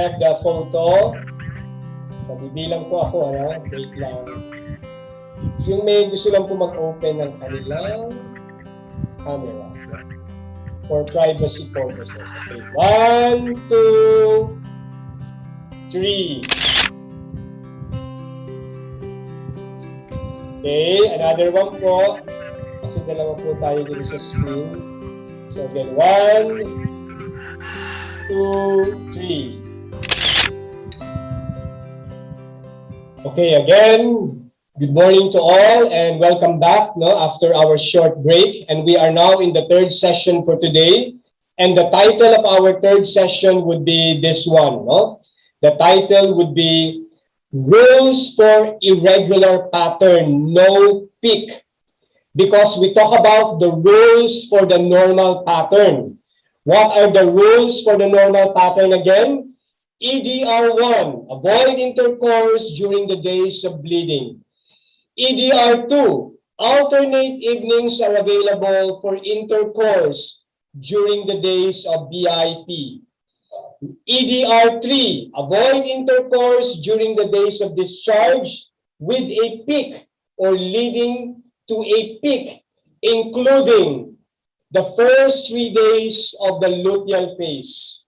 have the photo. So, bibilang po ako, ano? Wait lang. Yung may gusto lang po mag-open ng kanilang camera for privacy purposes. Okay. 1, 2, 3. Okay, another one po. Kasi dalawa po tayo dito sa screen. So again, 1, 2, 3. Okay, again, good morning to all and welcome back after our short break. And we are now in the third session for today. And the title of our third session would be this one. The title would be Rules for Irregular Pattern, No Peak. Because we talk about the rules for the normal pattern. What are the rules for the normal pattern again? EDR1, avoid intercourse during the days of bleeding. EDR2, alternate evenings are available for intercourse during the days of BIP. EDR3, avoid intercourse during the days of discharge with a peak or leading to a peak, including the first 3 days of the luteal phase.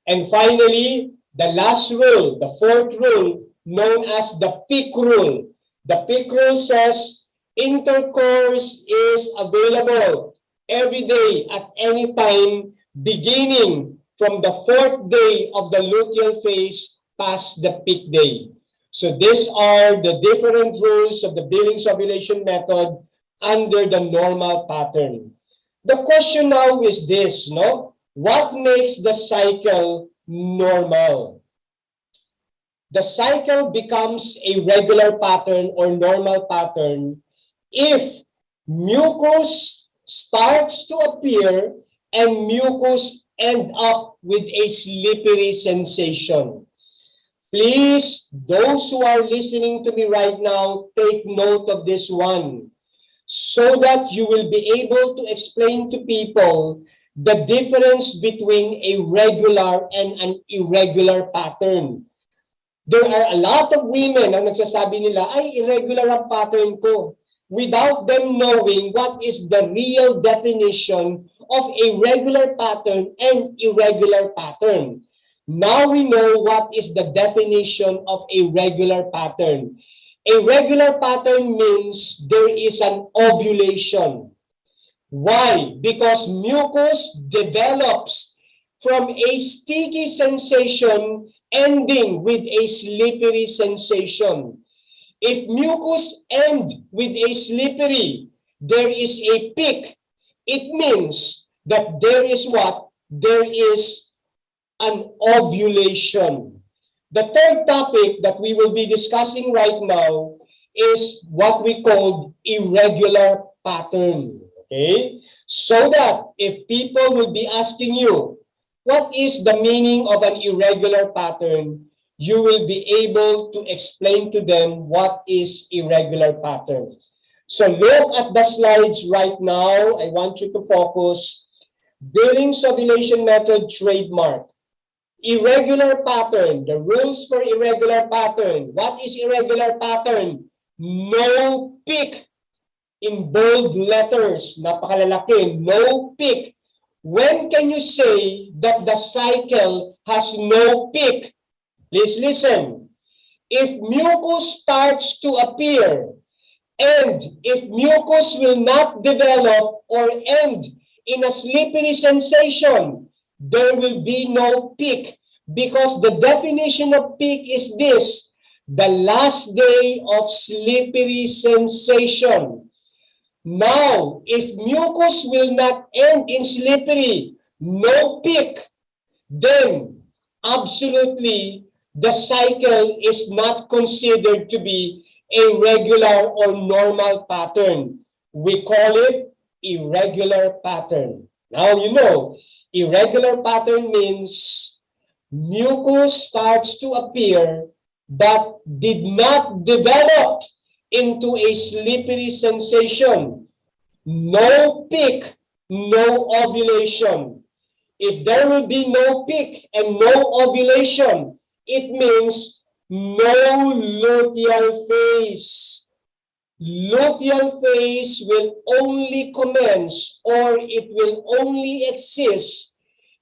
And finally, the last rule, the fourth rule, known as the peak rule. The peak rule says intercourse is available every day at any time beginning from the fourth day of the luteal phase past the peak day. So these are the different rules of the Billings ovulation method under the normal pattern. The question now is this, what makes the cycle normal? The cycle becomes a regular pattern or normal pattern if mucus starts to appear and mucus end up with a slippery sensation. Please, those who are listening to me right now, take note of this one so that you will be able to explain to people the difference between a regular and an irregular pattern. There are a lot of women ang nagsasabi nila, ay, irregular ang pattern ko, without them knowing what is the real definition of a regular pattern and irregular pattern. Now we know what is the definition of a regular pattern. A regular pattern means there is an ovulation. Why? Because mucus develops from a sticky sensation ending with a slippery sensation. If mucus end with a slippery, there is a peak. It means that there is what? There is an ovulation. The third topic that we will be discussing right now is what we call irregular pattern. Okay? So that if people will be asking you, what is the meaning of an irregular pattern? You will be able to explain to them what is irregular pattern. So look at the slides right now. I want you to focus. Billings ovulation method trademark. Irregular pattern. The rules for irregular pattern. What is irregular pattern? No peak. In bold letters. Napakalalaki. No peak. When can you say that the cycle has no peak? Please listen. If mucus starts to appear and if mucus will not develop or end in a slippery sensation, there will be no peak because the definition of peak is this, the last day of slippery sensation. Now, if mucus will not end in slippery, no peak, then absolutely the cycle is not considered to be a regular or normal pattern. We call it irregular pattern. Now you know, irregular pattern means mucus starts to appear but did not develop into a slippery sensation. No peak, no ovulation. If there will be no peak and no ovulation, it means no luteal phase. Luteal phase will only commence or it will only exist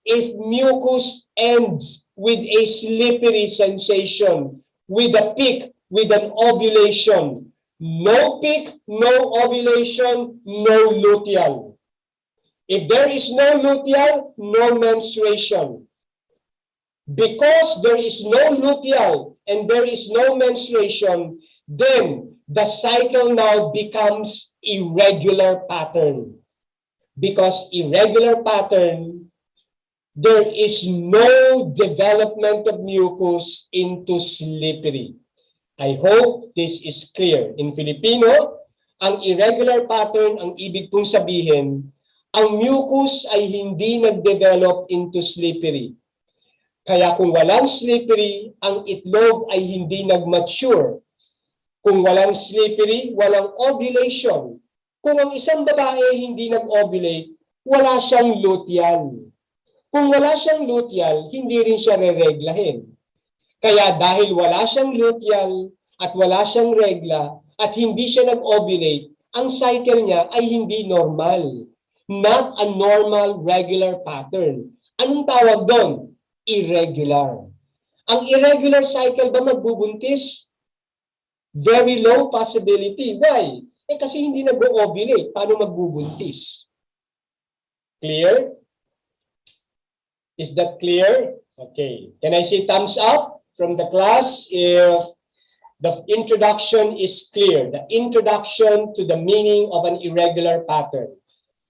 if mucus ends with a slippery sensation, with a peak, with an ovulation. No peak, no ovulation, no luteal. If there is no luteal, no menstruation. Because there is no luteal and there is no menstruation, then the cycle now becomes irregular pattern. Because irregular pattern, there is no development of mucus into slippery. I hope this is clear. In Filipino, ang irregular pattern, ang ibig pong sabihin, ang mucus ay hindi nag-develop into slippery. Kaya kung walang slippery, ang itlog ay hindi nag-mature. Kung walang slippery, walang ovulation. Kung ang isang babae hindi nag-ovulate, wala siyang luteal. Kung wala siyang luteal, hindi rin siya re-reglahin. Kaya dahil wala siyang luteal at wala siyang regla at hindi siya nag-ovulate, ang cycle niya ay hindi normal. Not a normal regular pattern. Anong tawag doon? Irregular. Ang irregular cycle ba magbubuntis? Very low possibility. Why? Kasi hindi nag-ovulate. Paano magbubuntis? Clear? Is that clear? Okay. Can I see thumbs up from the class if the introduction is clear? The introduction to the meaning of an irregular pattern.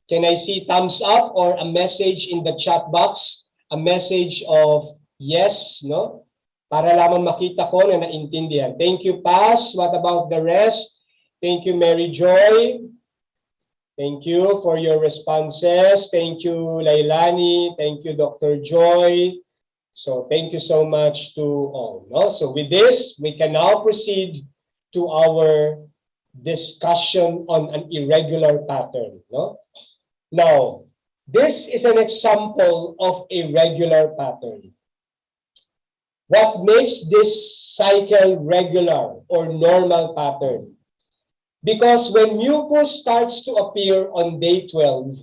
Can I see thumbs up or a message in the chat box? A message of yes, no? Para lamang makita ko na naintindihan. Thank you, Paz. What about the rest? Thank you, Mary Joy. Thank you for your responses. Thank you, Lailani. Thank you, Dr. Joy. So thank you so much to all. No? So with this, we can now proceed to our discussion on an irregular pattern. No? Now, this is an example of a regular pattern. What makes this cycle regular or normal pattern? Because when mucus starts to appear on day 12,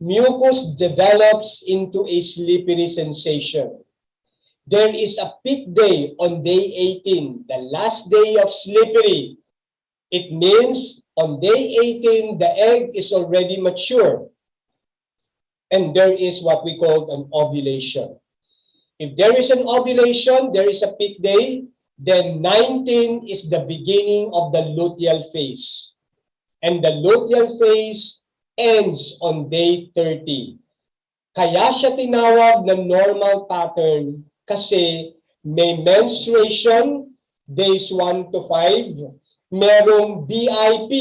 mucus develops into a slippery sensation. There is a peak day on day 18, the last day of slippery. It means on day 18, the egg is already mature. And there is what we call an ovulation. If there is an ovulation, there is a peak day, then 19 is the beginning of the luteal phase. And the luteal phase ends on day 30. Kaya siya tinawag na normal pattern kasi may menstruation, days 1 to 5, merong BIP,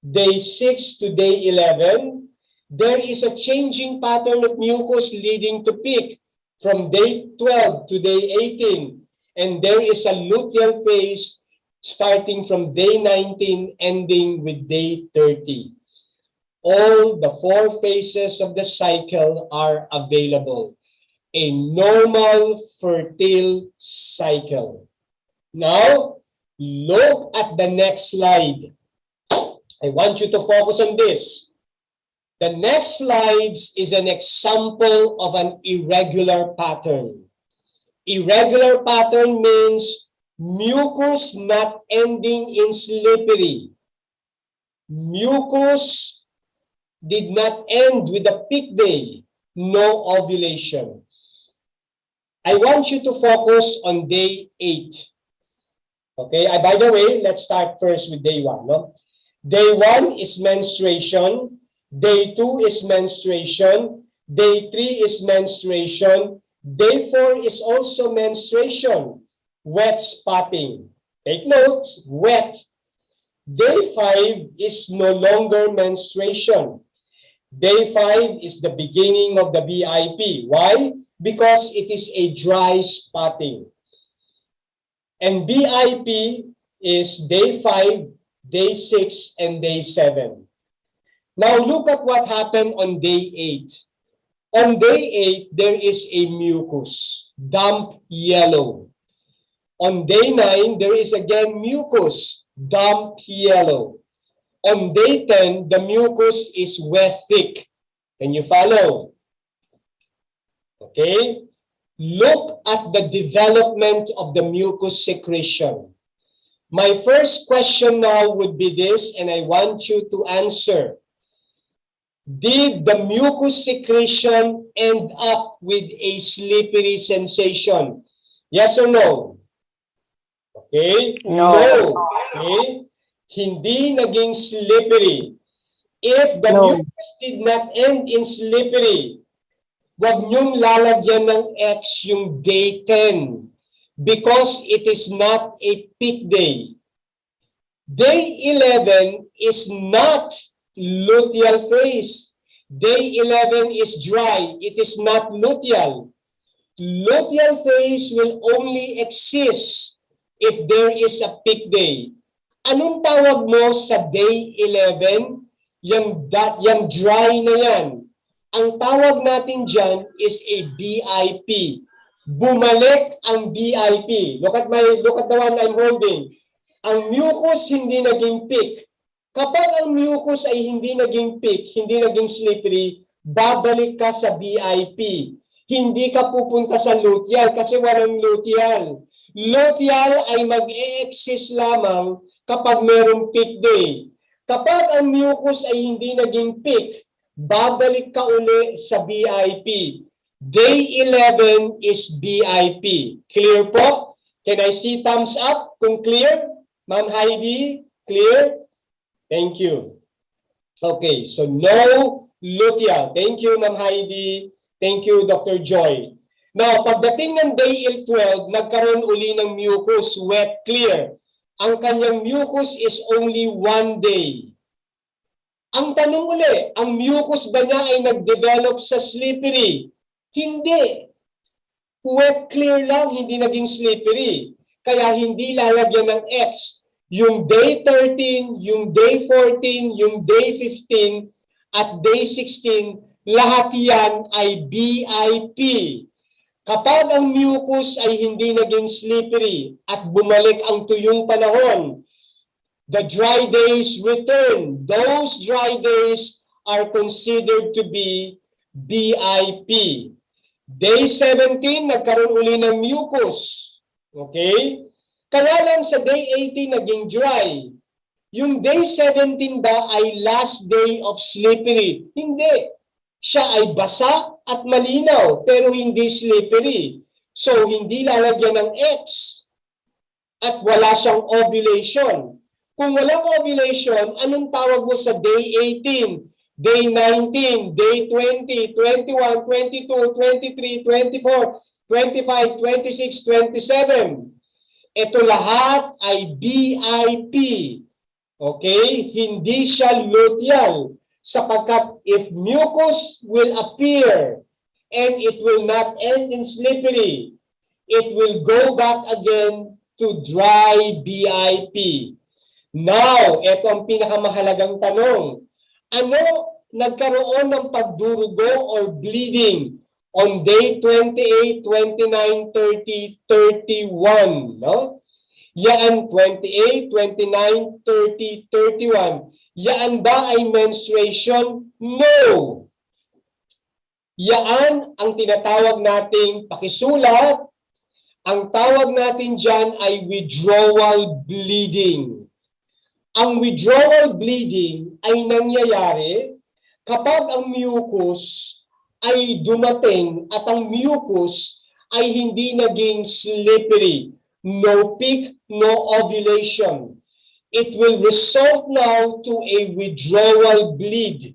day 6 to day 11, there is a changing pattern of mucus leading to peak from day 12 to day 18. And there is a luteal phase starting from day 19, ending with day 30. All the 4 phases of the cycle are available. A normal fertile cycle. Now, look at the next slide. I want you to focus on this. The next slide is an example of an irregular pattern. Irregular pattern means mucus not ending in slippery. Mucus did not end with a peak day, no ovulation. I want you to focus on day 8. Okay, by the way, let's start first with day 1. No? Day 1 is menstruation. Day 2 is menstruation. Day 3 is menstruation. Day 4 is also menstruation. Wet spotting. Take notes, wet. Day 5 is no longer menstruation. Day 5 is the beginning of the BIP. Why? Because it is a dry spotting. And BIP is day 5, day 6, and day 7. Now look at what happened on day 8. On day 8, there is a mucus, damp yellow. On day 9, there is again mucus, damp yellow. On day 10, the mucus is wet thick. Can you follow? Okay? Look at the development of the mucus secretion. My first question now would be this, and I want you to answer. Did the mucus secretion end up with a slippery sensation? Yes or no? Okay? No. Okay? Hindi naging slippery. If the No. mucus did not end in slippery, wag niyong lalagyan ng X yung day 10 because it is not a peak day. Day 11 is not luteal phase. Day 11 is dry. It is not luteal. Luteal phase will only exist if there is a peak day. Anong tawag mo sa day 11? Yung dry na yan. Ang tawag natin dyan is a BIP. Bumalik ang BIP. Look at the one I'm holding. Ang mucus hindi naging peak. Kapag ang mucus ay hindi naging peak, hindi naging slippery, babalik ka sa BIP. Hindi ka pupunta sa luteal kasi walang luteal. Luteal ay mag-e-exist lamang kapag merong peak day. Kapag ang mucus ay hindi naging peak, babalik ka uli sa BIP. Day 11 is BIP. Clear po? Can I see thumbs up kung clear? Ma'am Heidi, clear? Thank you. Okay, so no luteal. Thank you, Ma'am Heidi. Thank you, Dr. Joy. Now, pagdating ng day 12, nagkaroon uli ng mucus, wet, clear. Ang kanyang mucus is only 1 day. Ang tanong uli, ang mucus ba niya ay nag-develop sa slippery? Hindi. Wet, clear lang, hindi naging slippery. Kaya hindi lalagyan ng X. Yung day 13, yung day 14, yung day 15, at day 16, lahat yan ay BIP. Kapag ang mucus ay hindi naging slippery at bumalik ang tuyong panahon, the dry days return. Those dry days are considered to be BIP. Day 17, nagkaroon uli ng mucus. Okay? Kaya lang sa day 18 naging dry. Yung day 17 ba ay last day of slippery? Hindi. Siya ay basa at malinaw pero hindi slippery. So hindi lalagyan ng X. At wala siyang ovulation. Kung walang ovulation, anong tawag mo sa day 18, day 19, day 20, 21, 22, 23, 24, 25, 26, 27? Ito lahat ay BIP. Okay? Hindi siya luteal. Sapagkat if mucus will appear and it will not end in slippery, it will go back again to dry BIP. Now, ito ang pinakamahalagang tanong. Ano nagkaroon ng pagdurugo or bleeding on day 28, 29, 30, 31, no? Yan 28, 29, 30, 31. Yan ba ay menstruation? No. Yan ang tinatawag nating pakisulat. Ang tawag natin dyan ay withdrawal bleeding. Ang withdrawal bleeding ay nangyayari kapag ang mucus ay dumating at ang mucus ay hindi naging slippery. No peak, no ovulation. It will result now to a withdrawal bleed.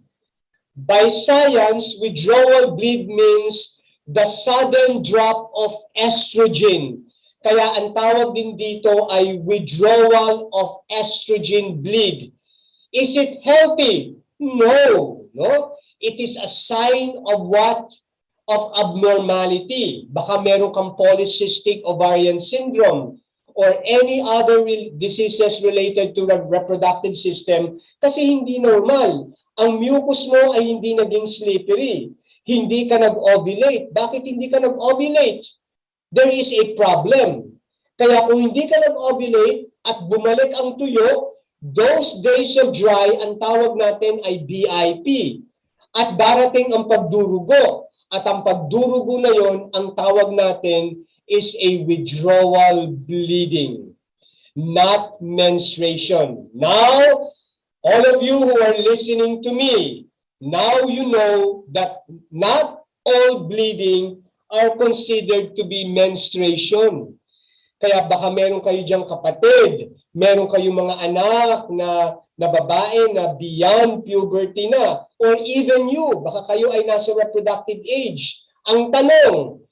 By science, withdrawal bleed means the sudden drop of estrogen. Kaya ang tawag din dito ay withdrawal of estrogen bleed. Is it healthy? No. No? It is a sign of what? Of abnormality. Baka meron kang polycystic ovarian syndrome or any other diseases related to the reproductive system kasi hindi normal. Ang mucus mo ay hindi naging slippery. hindi ka nag-ovulate. Bakit hindi ka nag-ovulate? There is a problem. Kaya kung hindi ka nag-ovulate at bumalik ang tuyo, those days of dry, ang tawag natin ay BIP. At darating ang pagdurugo. At ang pagdurugo na yon, ang tawag natin is a withdrawal bleeding, not menstruation. Now, all of you who are listening to me, now you know that not all bleeding are considered to be menstruation. Kaya baka meron kayo diyang kapatid, meron kayong mga anak na babae na beyond puberty na, or even you, baka kayo ay nasa reproductive age. Ang tanong,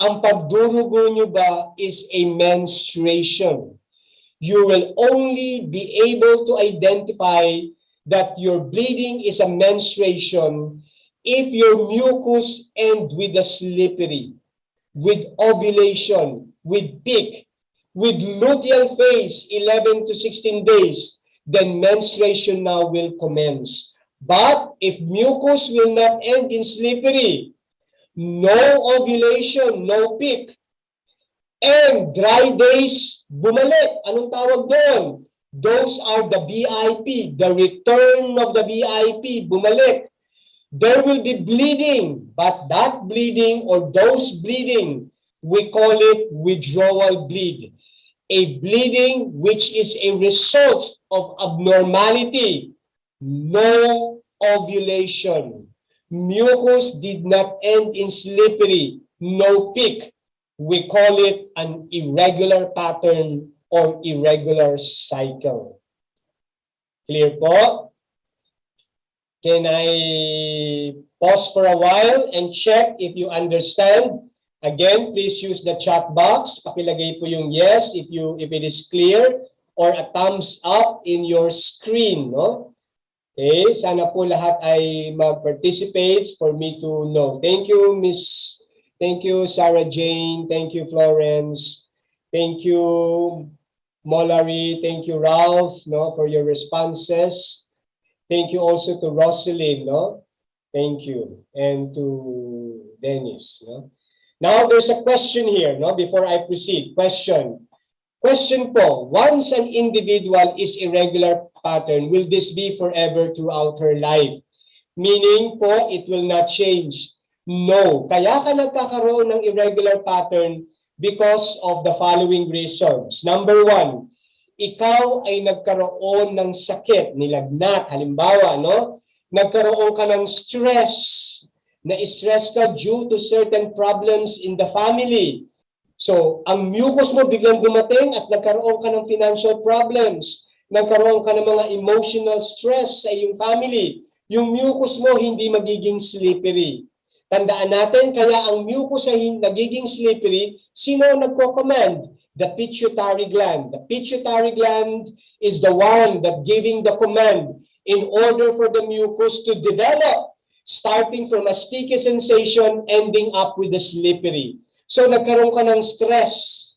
ang pagdurugo nyo ba is a menstruation? You will only be able to identify that your bleeding is a menstruation if your mucus end with a slippery, with ovulation, with peak, with luteal phase 11 to 16 days, then menstruation now will commence. But if mucus will not end in slippery, no ovulation, no peak, and dry days, bumalik. Anong tawag doon? Those are the BIP, the return of the BIP, bumalik. There will be bleeding, but that bleeding or those bleeding, we call it withdrawal bleed. A bleeding which is a result of abnormality, no ovulation. Mucus did not end in slippery, no peak. We call it an irregular pattern or irregular cycle. Clear po? Can I pause for a while and check if you understand? Again, please use the chat box. Pakilagay po yung yes if it is clear, or a thumbs up in your screen, no? Okay, sana po lahat ay mag-participate for me to know. Thank you, Miss. Thank you, Sarah Jane. Thank you, Florence. Thank you, Molary. Thank you, Ralph, no, for your responses. Thank you also to Roselyn, no? Thank you. And to Dennis, no? Now, there's a question here, no, before I proceed. Question po, once an individual is irregular pattern, will this be forever throughout her life? Meaning po, it will not change. No. Kaya ka nagkakaroon ng irregular pattern because of the following reasons. Number one, ikaw ay nagkaroon ng sakit, nilagnat, halimbawa, no? Nagkaroon ka ng stress, na-stress ka due to certain problems in the family. So, ang mucus mo biglang dumating at nagkaroon ka ng financial problems, nagkaroon ka ng mga emotional stress sa iyong family, yung mucus mo hindi magiging slippery. Tandaan natin, kaya ang mucus ay nagiging slippery, sino ang nagko-command? The pituitary gland. The pituitary gland is the one that giving the command in order for the mucus to develop, starting from a sticky sensation, ending up with the slippery. So nagkaroon ka ng stress,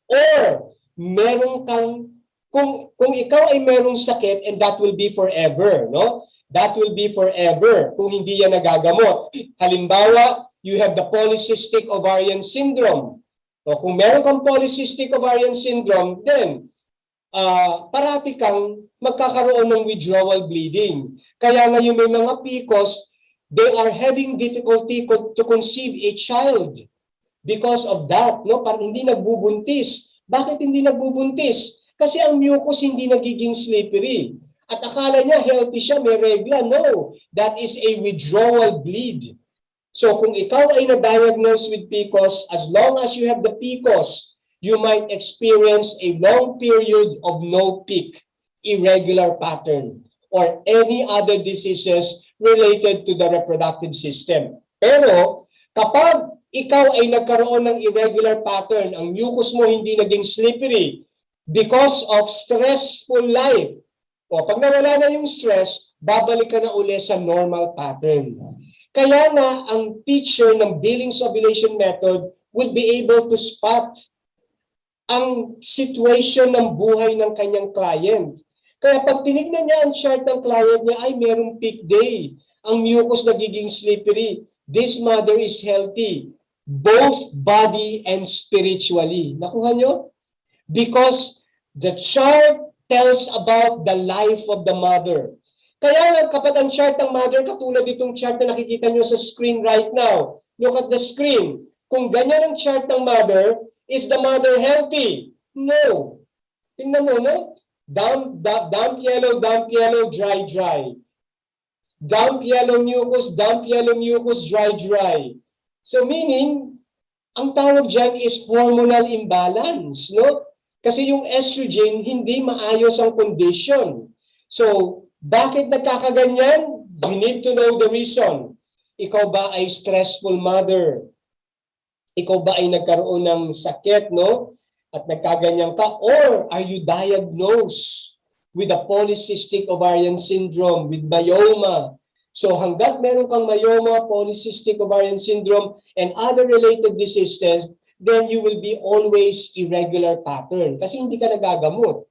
or meron kang, kung ikaw ay merong sakit, and that will be forever, no? That will be forever kung hindi yan nagagamot. Halimbawa, you have the polycystic ovarian syndrome. So kung meron kang polycystic ovarian syndrome, then parati kang magkakaroon ng withdrawal bleeding. Kaya ngayon may mga PCOS, they are having difficulty to conceive a child. Because of that, no, parang hindi nagbubuntis. Bakit hindi nagbubuntis? Kasi ang mucus hindi nagiging slippery. At akala niya healthy siya, may regla. No, that is a withdrawal bleed. So kung ikaw ay na-diagnose with PCOS, as long as you have the PCOS, you might experience a long period of no peak, irregular pattern, or any other diseases related to the reproductive system. Pero kapag ikaw ay nagkaroon ng irregular pattern, ang mucus mo hindi naging slippery because of stressful life. O pag nawala na yung stress, babalik ka na uli sa normal pattern. Kaya nga, ang teacher ng Billings Ovulation Method will be able to spot ang situation ng buhay ng kanyang client. Kaya pag tinignan niya ang chart ng client niya, ay merong peak day. Ang mucus nagiging slippery. this mother is healthy, both body and spiritually. Nakuha nyo? Because the chart tells about the life of the mother. Kaya kapag ang chart ng mother, katulad itong chart na nakikita nyo sa screen right now, look at the screen. Kung ganyan ang chart ng mother, is the mother healthy? No. Tingnan mo, no? Damp yellow, dry, dry. Damp yellow mucus, dry, dry. So meaning, ang tawag dyan is hormonal imbalance, no? Kasi yung estrogen, hindi maayos ang condition. So, bakit nagkakaganyan? You need to know the reason. Ikaw ba ay stressful mother? Ikaw ba ay nagkaroon ng sakit, no? At nagkaganyan ka? Or are you diagnosed with a polycystic ovarian syndrome, with myoma? So hanggat meron kang myoma, polycystic ovarian syndrome, and other related diseases, then you will be always irregular pattern kasi hindi ka nagagamot.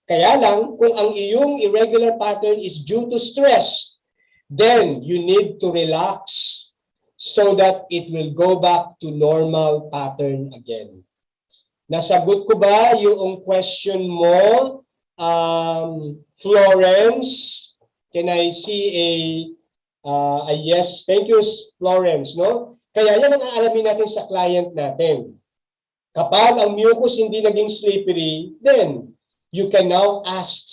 Kaya lang, kung ang iyong irregular pattern is due to stress, then you need to relax so that it will go back to normal pattern again. Nasagot ko ba yung question mo, Florence? Can I see a yes? Thank you, Florence. No? Kaya yan ang aalamin natin sa client natin. Kapag ang mucus hindi naging slippery, then you can now ask,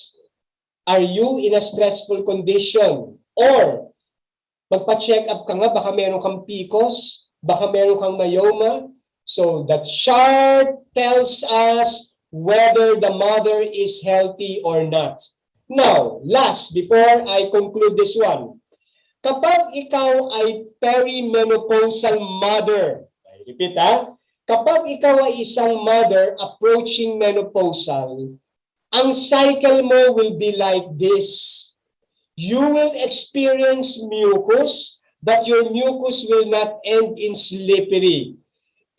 are you in a stressful condition? Or, magpa-check up ka nga, baka meron kang PCOS, baka meron kang myoma. So, the chart tells us whether the mother is healthy or not. Now, last, before I conclude this one, kapag ikaw ay perimenopausal mother, I repeat kapag ikaw ay isang mother approaching menopausal, ang cycle mo will be like this. You will experience mucus, but your mucus will not end in slippery.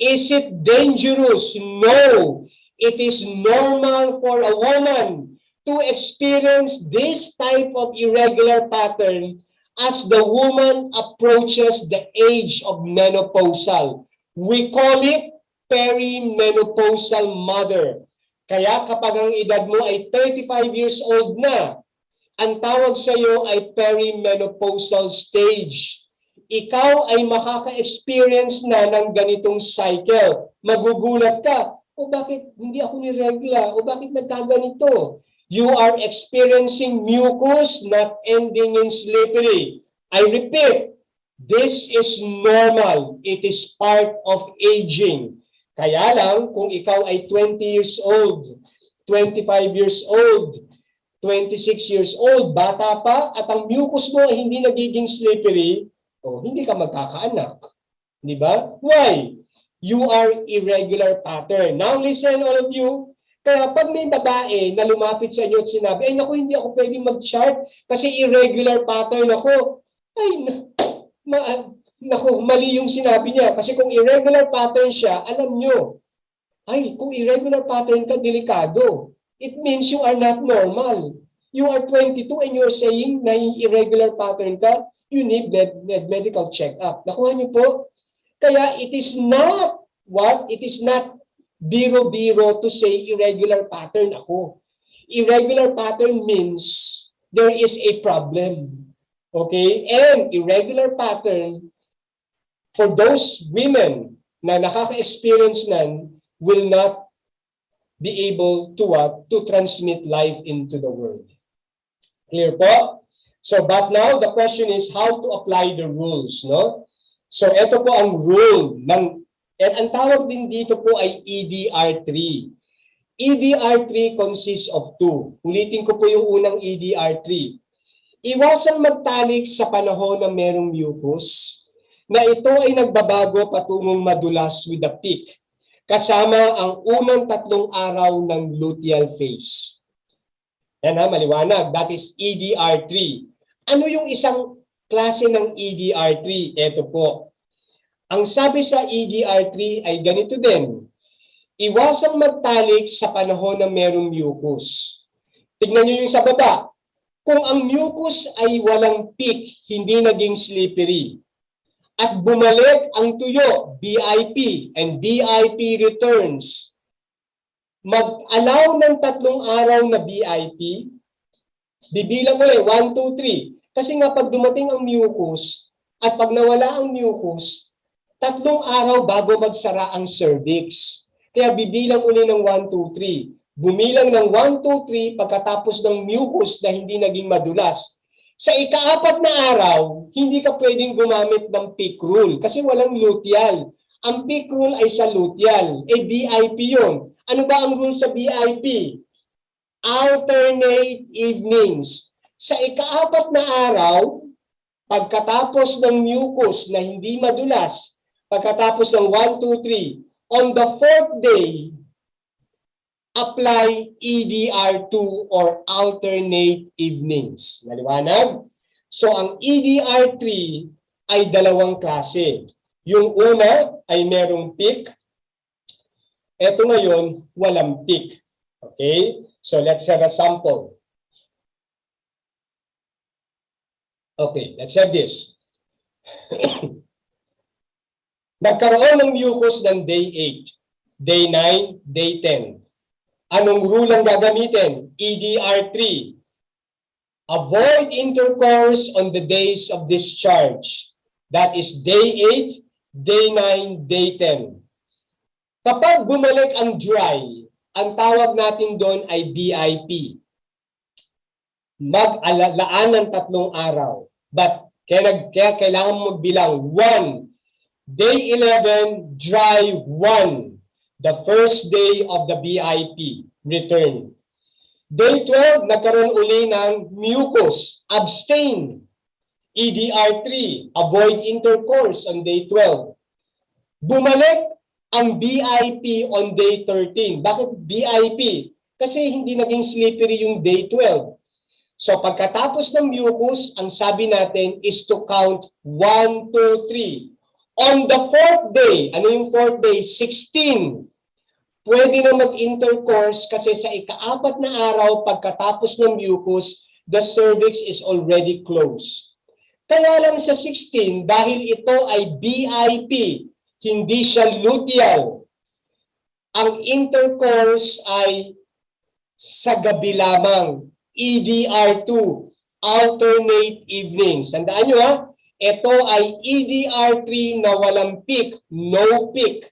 Is it dangerous? No. It is normal for a woman to experience this type of irregular pattern as the woman approaches the age of menopausal. We call it perimenopausal mother. Kaya kapag ang edad mo ay 35 years old na, ang tawag sa iyo ay perimenopausal stage. Ikaw ay makaka-experience na ng ganitong cycle. Magugulat ka, o bakit hindi ako ni-regular? O bakit nagkaganito? You are experiencing mucus not ending in slippery. I repeat, this is normal. It is part of aging. Kaya lang, kung ikaw ay 20 years old, 25 years old, 26 years old, bata pa, at ang mucus mo ay hindi nagiging slippery, hindi ka magkakaanak. Di ba? Why? You are irregular pattern. Now listen all of you, kaya pag may babae na lumapit sa inyo at sinabi, ay naku, hindi ako pwedeng mag-chart kasi irregular pattern ako. Ay, naku, mali yung sinabi niya. Kasi kung irregular pattern siya, alam nyo, ay, kung irregular pattern ka, delikado. It means you are not normal. You are 22 and you are saying na irregular pattern ka, you need medical check-up. Nakuha niyo po? Kaya it is not what? It is not biro-biro to say irregular pattern ako. Irregular pattern means there is a problem. Okay? And irregular pattern, for those women na nakaka-experience nan, will not be able to what? To transmit life into the world. Clear po? So, but now the question is how to apply the rules, no? So, ito po ang rule ng, at ang tawag din dito po ay EDR3. EDR3 consists of two. Ulitin ko po yung unang EDR3. Iwasang magtalik sa panahon na merong mucus, na ito ay nagbabago patungong madulas with the peak, kasama ang unang 3 araw ng luteal phase. Yan maliwanag. That is EDR3. Ano yung isang klase ng EDR3? Ito po. Ang sabi sa EDR3 ay ganito din. Iwasang magtalik sa panahon na merong mucus. Tignan nyo yung sa baba. Kung ang mucus ay walang peak, hindi naging slippery, at bumalik ang tuyo, BIP, and BIP returns, mag-allow ng 3 araw na BIP, bibilang ulit, 1, 2, 3. Kasi nga pag dumating ang mucus, at pag nawala ang mucus, 3 araw bago magsara ang cervix. Kaya bibilang uli ng 1, 2, 3. Bumilang ng 1, 2, 3 pagkatapos ng mucus na hindi naging madulas. Sa ika-4 na araw, hindi ka pwedeng gumamit ng peak rule kasi walang luteal. Ang peak rule ay sa luteal. BIP yun. Ano ba ang rule sa BIP? Alternate evenings. Sa ika-4 na araw, pagkatapos ng mucus na hindi madulas, pagkatapos ng 1, 2, 3, on the 4th day, apply EDR2 or alternate evenings. Naliwanag? So, ang EDR3 ay 2 klase. Yung una ay merong peak. Ito ngayon, walang peak. Okay? So, let's have a sample. Okay, let's have this. Nagkaroon ng mucus ng day 8, day 9, day 10. Anong rule ang gagamitin? EDR3. Avoid intercourse on the days of discharge. That is day 8, day 9, day 10. Kapag bumalik ang dry, ang tawag natin doon ay BIP. Mag-alaan ng 3 araw. But kaya kailangan mo magbilang 1. Day 11, dry 1. The first day of the BIP, return. Day 12, nagkaroon uli ng mucus, abstain. EDR3, avoid intercourse on day 12. Bumalik ang BIP on day 13. Bakit BIP? Kasi hindi naging slippery yung day 12. So pagkatapos ng mucus, ang sabi natin is to count 1, 2, 3. On the 4th day, ano yung 4th day? 16. Pwede na mag-intercourse kasi sa ika-4 na araw pagkatapos ng mucus, the cervix is already closed. Kaya lang sa 16, dahil ito ay BIP, hindi siya luteal, ang intercourse ay sa gabi lamang, EDR2, alternate evenings. Tandaan nyo ha, ito ay EDR3 na walang peak, no peak.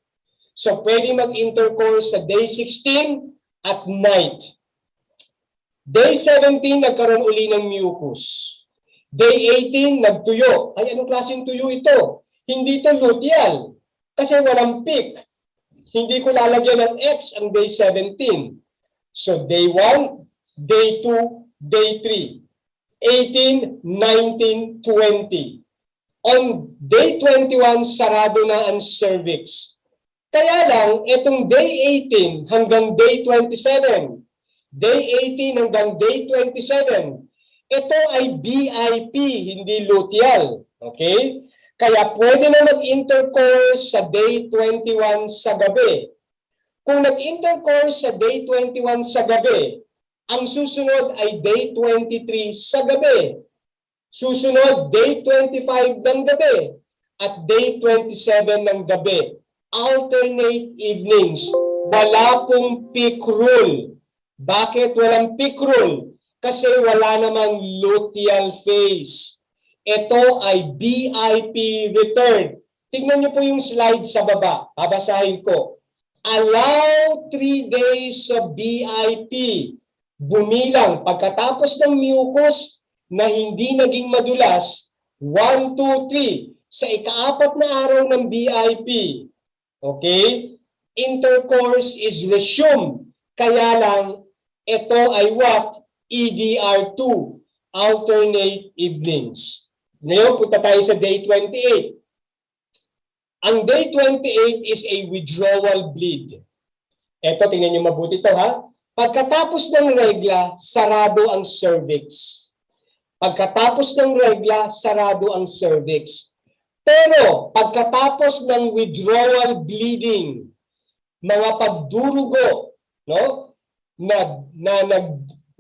So pwede mag-intercourse sa day 16 at night. Day 17, nagkaroon uli ng mucus. Day 18, nagtuyo. Ay, anong klaseng tuyo ito? Hindi ito luteal. Kasi walang peak. Hindi ko lalagyan ng X ang day 17. So day 1, day 2, day 3. 18, 19, 20. On day 21, sarado na ang cervix. Kaya lang, itong day 18 hanggang day 27, day 18 hanggang day 27, ito ay BIP, hindi luteal. Okay? Kaya pwede na mag-intercourse sa day 21 sa gabi. Kung nag-intercourse sa day 21 sa gabi, ang susunod ay day 23 sa gabi. Susunod, day 25 ng gabi at day 27 ng gabi. Alternate evenings. Wala pong peak rule. Bakit walang peak rule? Kasi wala namang luteal phase. Ito ay BIP return. Tingnan niyo po yung slide sa baba. Babasahin ko. Allow 3 days of BIP. Bumilang pagkatapos ng mucus na hindi naging madulas, 1, 2, 3, sa ika-4 na araw ng BIP. Okay? Intercourse is resumed. Kaya lang, ito ay what? EDR2, alternate evenings. Ngayon, punta tayo sa day 28. Ang day 28 is a withdrawal bleed. Ito, tingnan nyo mabuti ito ha. Pagkatapos ng regla, sarado ang cervix. Pagkatapos ng regla, sarado ang cervix. Pero pagkatapos ng withdrawal bleeding, mga pagdurugo, no?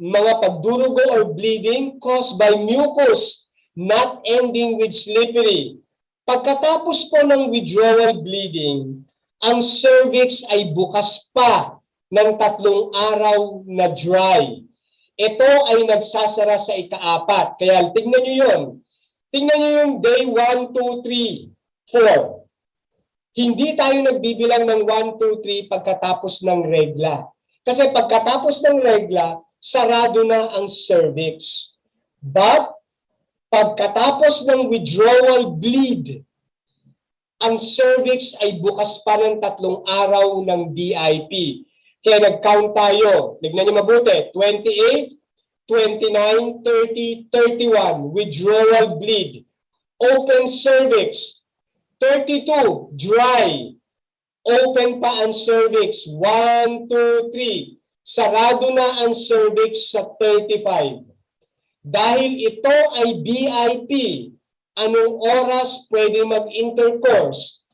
Mga pagdurugo or bleeding caused by mucus, not ending with slippery. Pagkatapos po ng withdrawal bleeding, ang cervix ay bukas pa ng 3 araw na dry. Ito ay nagsasara sa ika-4. Kaya tingnan nyo yun. Tingnan nyo yung day 1, 2, 3, 4. Hindi tayo nagbibilang ng 1, 2, 3 pagkatapos ng regla. Kasi pagkatapos ng regla, sarado na ang cervix. But pagkatapos ng withdrawal bleed, ang cervix ay bukas pa ng 3 araw ng BIP. Kaya nag-count tayo. Tignan niyo mabuti. 28, 29, 30, 31. Withdrawal bleed. Open cervix. 32. Dry. Open pa ang cervix. 1, 2, 3. Sarado na ang cervix sa 35. Dahil ito ay BIP, anong oras pwede mag-intercourse?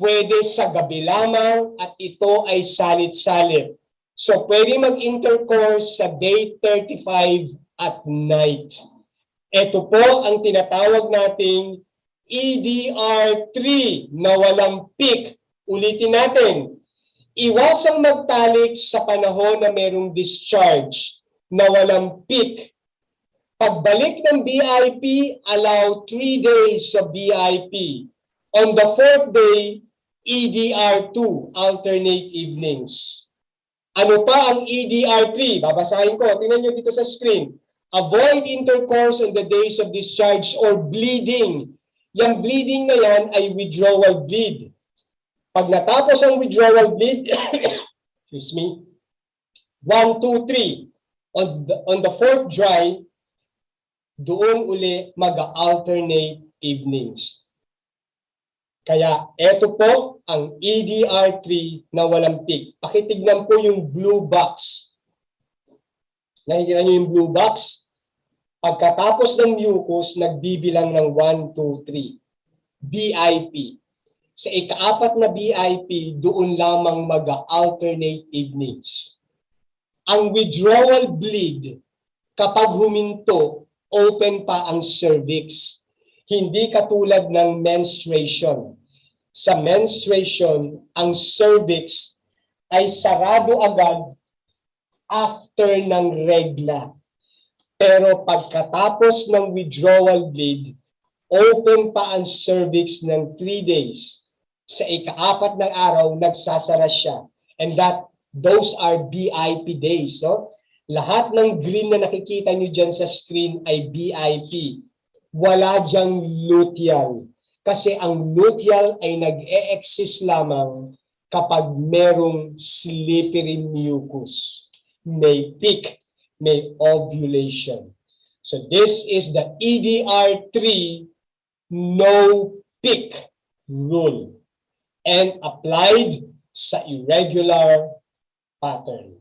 Pwede sa gabi lamang at ito ay salit-salit. So pwede mag-intercourse sa day 35 at night. Ito po ang tinatawag nating EDR3 na walang peak. Ulitin natin. Iwasang magtalik sa panahon na merong discharge na walang peak. Pagbalik ng BIP, allow 3 days sa BIP. On the 4th day, EDR2, alternate evenings. Ano pa ang EDR3? Babasahin ko. Tingnan nyo dito sa screen. Avoid intercourse on the days of discharge or bleeding. Yung bleeding na yan ay withdrawal bleed. Pag natapos ang withdrawal bleed, excuse me, 1, 2, 3. On the 4th dry, doon uli mag-alternate evenings. Kaya ito po ang EDR3 na walang peak. Pakitignan po yung blue box. Nakikita nyo yung blue box? Pagkatapos ng mucus, nagbibilang ng 1, 2, 3. BIP. Sa ika-4 na BIP, doon lamang mag-alternate evenings. Ang withdrawal bleed, kapag huminto, open pa ang cervix. Hindi katulad ng menstruation. Sa menstruation, ang cervix ay sarado agad after ng regla. Pero pagkatapos ng withdrawal bleed, open pa ang cervix ng 3 days. Sa ika-4 ng araw, nagsasara siya. And those are BIP days. No? Lahat ng green na nakikita nyo dyan sa screen ay BIP. Wala dyang luteal. Kasi ang luteal ay nag-e-exist lamang kapag merong slippery mucus. May peak, may ovulation. So this is the EDR3 no peak rule and applied sa irregular pattern.